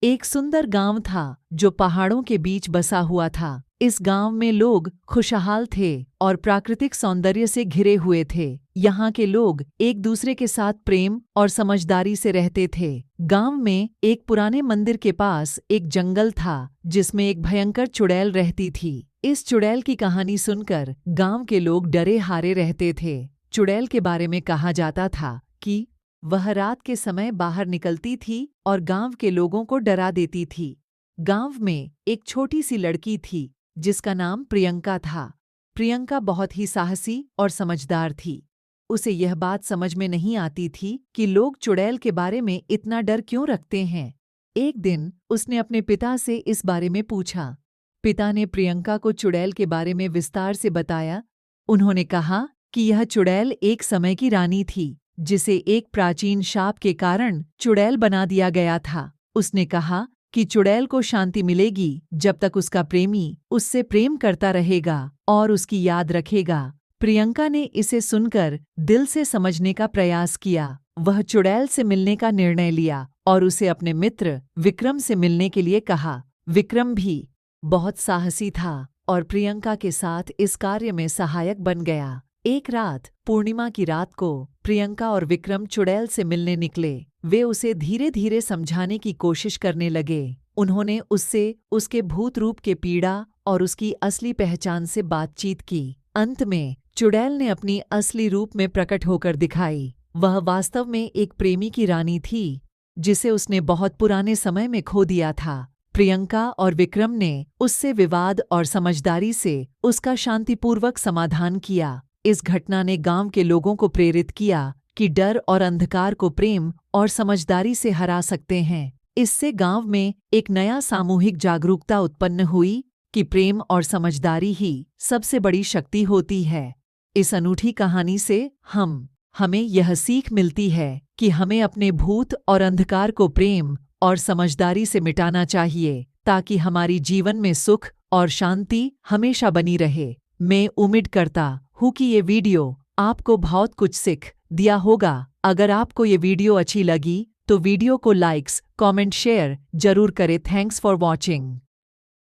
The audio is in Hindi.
एक सुंदर गांव था जो पहाड़ों के बीच बसा हुआ था। इस गांव में लोग खुशहाल थे और प्राकृतिक सौंदर्य से घिरे हुए थे। यहाँ के लोग एक दूसरे के साथ प्रेम और समझदारी से रहते थे। गांव में एक पुराने मंदिर के पास एक जंगल था जिसमें एक भयंकर चुड़ैल रहती थी। इस चुड़ैल की कहानी सुनकर गांव के लोग डरे हारे रहते थे। चुड़ैल के बारे में कहा जाता था कि वह रात के समय बाहर निकलती थी और गांव के लोगों को डरा देती थी। गांव में एक छोटी सी लड़की थी जिसका नाम प्रियंका था। प्रियंका बहुत ही साहसी और समझदार थी। उसे यह बात समझ में नहीं आती थी कि लोग चुड़ैल के बारे में इतना डर क्यों रखते हैं। एक दिन उसने अपने पिता से इस बारे में पूछा। पिता ने प्रियंका को चुड़ैल के बारे में विस्तार से बताया। उन्होंने कहा कि यह चुड़ैल एक समय की रानी थी जिसे एक प्राचीन शाप के कारण चुड़ैल बना दिया गया था। उसने कहा कि चुड़ैल को शांति मिलेगी जब तक उसका प्रेमी उससे प्रेम करता रहेगा और उसकी याद रखेगा। प्रियंका ने इसे सुनकर दिल से समझने का प्रयास किया। वह चुड़ैल से मिलने का निर्णय लिया और उसे अपने मित्र विक्रम से मिलने के लिए कहा। विक्रम भी बहुत साहसी था और प्रियंका के साथ इस कार्य में सहायक बन गया। एक रात पूर्णिमा की रात को प्रियंका और विक्रम चुड़ैल से मिलने निकले। वे उसे धीरे धीरे समझाने की कोशिश करने लगे। उन्होंने उससे उसके भूत रूप के पीड़ा और उसकी असली पहचान से बातचीत की। अंत में चुड़ैल ने अपनी असली रूप में प्रकट होकर दिखाई। वह वास्तव में एक प्रेमी की रानी थी जिसे उसने बहुत पुराने समय में खो दिया था। प्रियंका और विक्रम ने उससे विवाद और समझदारी से उसका शांतिपूर्वक समाधान किया। इस घटना ने गांव के लोगों को प्रेरित किया कि डर और अंधकार को प्रेम और समझदारी से हरा सकते हैं। इससे गांव में एक नया सामूहिक जागरूकता उत्पन्न हुई कि प्रेम और समझदारी ही सबसे बड़ी शक्ति होती है। इस अनूठी कहानी से हमें यह सीख मिलती है कि हमें अपने भूत और अंधकार को प्रेम और समझदारी से मिटाना चाहिए ताकि हमारी जीवन में सुख और शांति हमेशा बनी रहे। मैं उम्मीद करता हूँ कि ये वीडियो आपको बहुत कुछ सीख दिया होगा। अगर आपको ये वीडियो अच्छी लगी तो वीडियो को लाइक्स, कमेंट, शेयर जरूर करें। Thanks for watching.